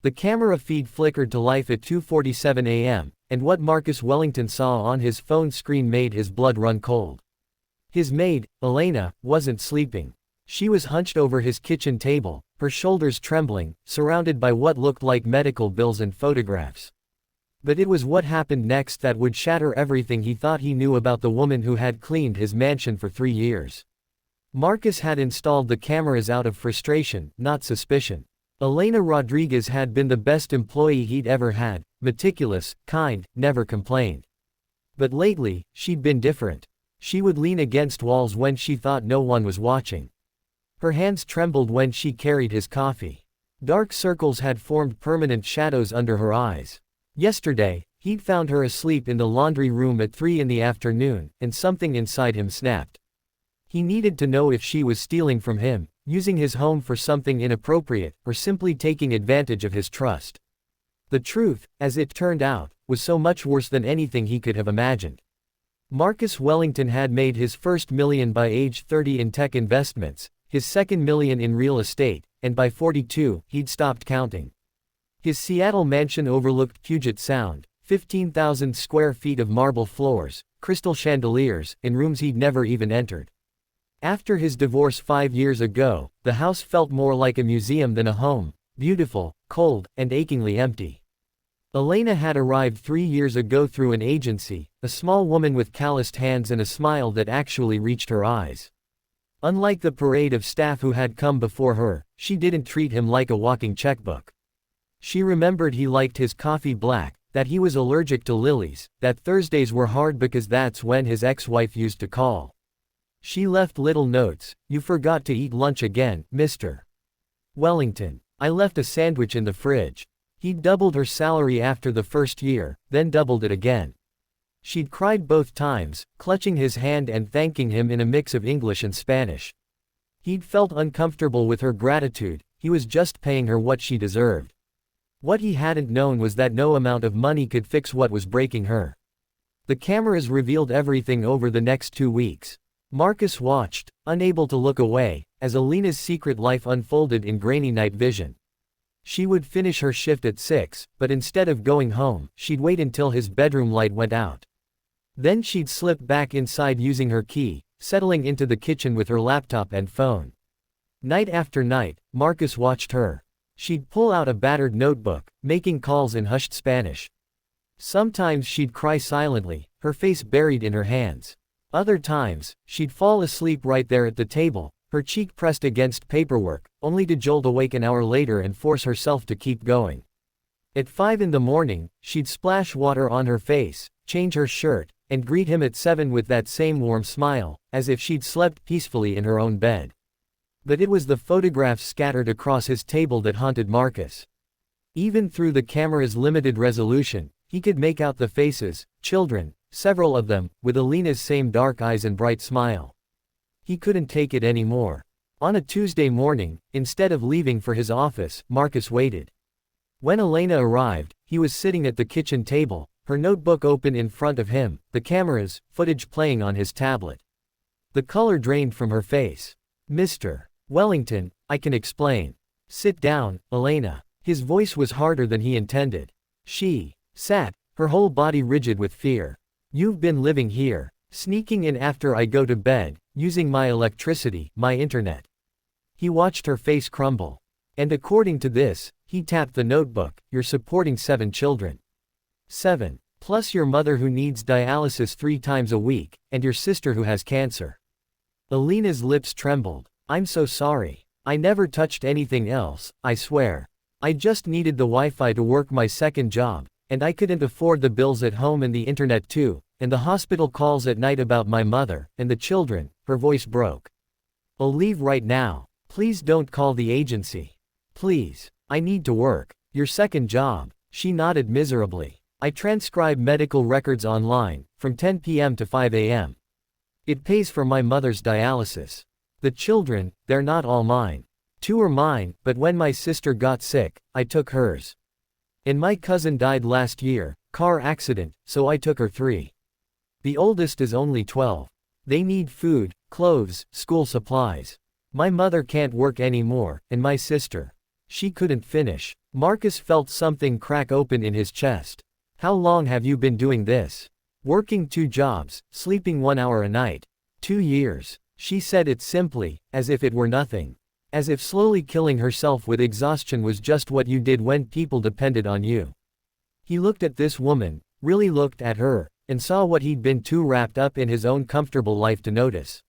The camera feed flickered to life at 2:47 a.m., and what Marcus Wellington saw on his phone screen made his blood run cold. His maid, Elena, wasn't sleeping. She was hunched over his kitchen table, her shoulders trembling, surrounded by what looked like medical bills and photographs. But it was what happened next that would shatter everything he thought he knew about the woman who had cleaned his mansion for 3 years. Marcus had installed the cameras out of frustration, not suspicion. Elena Rodriguez had been the best employee he'd ever had, meticulous, kind, never complained. But lately, she'd been different. She would lean against walls when she thought no one was watching. Her hands trembled when she carried his coffee. Dark circles had formed permanent shadows under her eyes. Yesterday, he'd found her asleep in the laundry room at 3 in the afternoon, and something inside him snapped. He needed to know if she was stealing from him, using his home for something inappropriate, or simply taking advantage of his trust. The truth, as it turned out, was so much worse than anything he could have imagined. Marcus Wellington had made his first million by age 30 in tech investments, his second million in real estate, and by 42, he'd stopped counting. His Seattle mansion overlooked Puget Sound, 15,000 square feet of marble floors, crystal chandeliers, in rooms he'd never even entered. After his divorce 5 years ago, the house felt more like a museum than a home, beautiful, cold, and achingly empty. Elena had arrived 3 years ago through an agency, a small woman with calloused hands and a smile that actually reached her eyes. Unlike the parade of staff who had come before her, she didn't treat him like a walking checkbook. She remembered he liked his coffee black, that he was allergic to lilies, that Thursdays were hard because that's when his ex-wife used to call. She left little notes. "You forgot to eat lunch again, Mr. Wellington. I left a sandwich in the fridge." He'd doubled her salary after the first year, then doubled it again. She'd cried both times, clutching his hand and thanking him in a mix of English and Spanish. He'd felt uncomfortable with her gratitude. He was just paying her what she deserved. What he hadn't known was that no amount of money could fix what was breaking her. The cameras revealed everything over the next 2 weeks. Marcus watched, unable to look away, as Elena's secret life unfolded in grainy night vision. She would finish her shift at 6, but instead of going home, she'd wait until his bedroom light went out. Then she'd slip back inside using her key, settling into the kitchen with her laptop and phone. Night after night, Marcus watched her. She'd pull out a battered notebook, making calls in hushed Spanish. Sometimes she'd cry silently, her face buried in her hands. Other times, she'd fall asleep right there at the table, her cheek pressed against paperwork, only to jolt awake an hour later and force herself to keep going. At 5 in the morning, she'd splash water on her face, change her shirt, and greet him at 7 with that same warm smile, as if she'd slept peacefully in her own bed. But it was the photographs scattered across his table that haunted Marcus. Even through the camera's limited resolution, he could make out the faces, children, several of them, with Elena's same dark eyes and bright smile. He couldn't take it anymore. On a Tuesday morning, instead of leaving for his office, Marcus waited. When Elena arrived, he was sitting at the kitchen table, her notebook open in front of him, the cameras, footage playing on his tablet. The color drained from her face. "Mr. Wellington, I can explain." "Sit down, Elena." His voice was harder than he intended. She sat, her whole body rigid with fear. "You've been living here, sneaking in after I go to bed, using my electricity, my internet." He watched her face crumble. "And according to this," he tapped the notebook, "you're supporting 7 children. 7. Plus your mother who needs dialysis 3 times a week, and your sister who has cancer." Elena's lips trembled. "I'm so sorry. I never touched anything else, I swear. I just needed the Wi-Fi to work my second job, and I couldn't afford the bills at home and the internet too, and the hospital calls at night about my mother, and the children." Her voice broke. "I'll leave right now. Please don't call the agency. Please. I need to work." "Your second job." She nodded miserably. "I transcribe medical records online, from 10 p.m. to 5 a.m. It pays for my mother's dialysis. The children, they're not all mine. 2 are mine, but when my sister got sick, I took hers. And my cousin died last year, car accident, so I took her 3. The oldest is only 12. They need food, clothes, school supplies. My mother can't work anymore, and my sister." She couldn't finish. Marcus felt something crack open in his chest. How long have you been doing this? Working 2 jobs, sleeping 1 hour a night. 2 years. She said it simply, as if it were nothing. As if slowly killing herself with exhaustion was just what you did when people depended on you. He looked at this woman, really looked at her, and saw what he'd been too wrapped up in his own comfortable life to notice.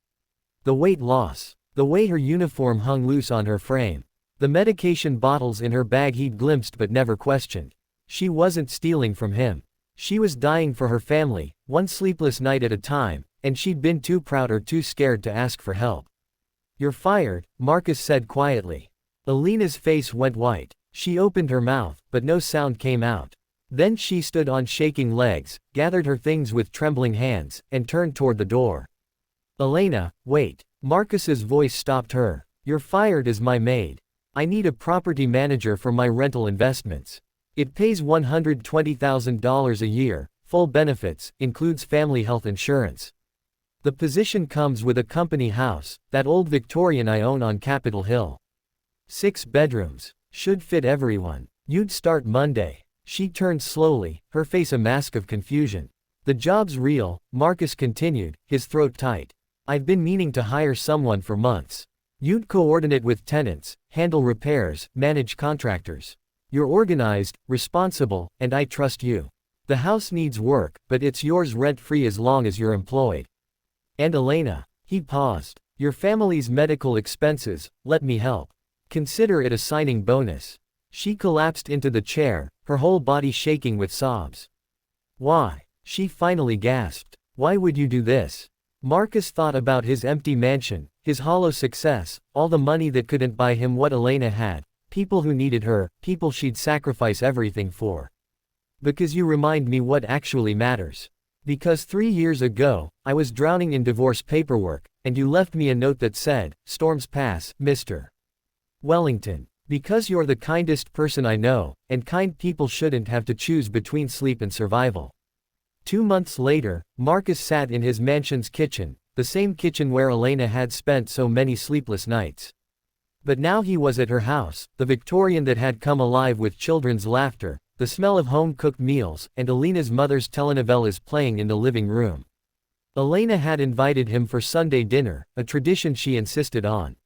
The weight loss. The way her uniform hung loose on her frame. The medication bottles in her bag he'd glimpsed but never questioned. She wasn't stealing from him. She was dying for her family, one sleepless night at a time, and she'd been too proud or too scared to ask for help. You're fired, Marcus said quietly. Alina's face went white. She opened her mouth, but no sound came out. Then she stood on shaking legs, gathered her things with trembling hands, and turned toward the door. Elena, wait. Marcus's voice stopped her. You're fired as my maid. I need a property manager for my rental investments. It pays $120,000 a year, full benefits, includes family health insurance. The position comes with a company house, that old Victorian I own on Capitol Hill. 6 bedrooms. Should fit everyone. You'd start Monday. She turned slowly, her face a mask of confusion. The job's real, Marcus continued, his throat tight. I've been meaning to hire someone for months. You'd coordinate with tenants, handle repairs, manage contractors. You're organized, responsible, and I trust you. The house needs work, but it's yours rent-free as long as you're employed. And Elena, he paused. Your family's medical expenses, let me help. Consider it a signing bonus. She collapsed into the chair, her whole body shaking with sobs. Why? She finally gasped. Why would you do this? Marcus thought about his empty mansion, his hollow success, all the money that couldn't buy him what Elena had, people who needed her, people she'd sacrifice everything for. Because you remind me what actually matters. Because 3 years ago, I was drowning in divorce paperwork, and you left me a note that said, "Storms pass, Mr. Wellington." Because you're the kindest person I know, and kind people shouldn't have to choose between sleep and survival. 2 months later, Marcus sat in his mansion's kitchen, the same kitchen where Elena had spent so many sleepless nights. But now he was at her house, the Victorian that had come alive with children's laughter, the smell of home-cooked meals, and Elena's mother's telenovelas playing in the living room. Elena had invited him for Sunday dinner, a tradition she insisted on.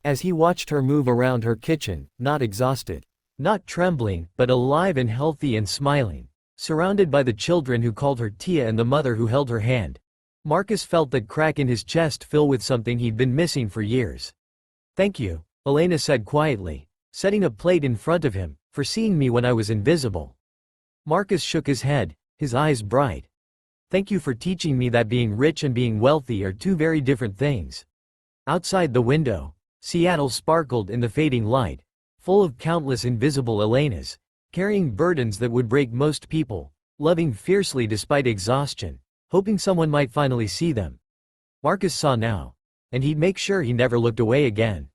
As he watched her move around her kitchen, not exhausted, not trembling, but alive and healthy and smiling, surrounded by the children who called her Tia and the mother who held her hand, Marcus felt that crack in his chest fill with something he'd been missing for years. Thank you, Elena said quietly, setting a plate in front of him, for seeing me when I was invisible. Marcus shook his head, his eyes bright. Thank you for teaching me that being rich and being wealthy are 2 very different things. Outside the window, Seattle sparkled in the fading light, full of countless invisible Elenas, carrying burdens that would break most people, loving fiercely despite exhaustion, hoping someone might finally see them. Marcus saw now. And he'd make sure he never looked away again.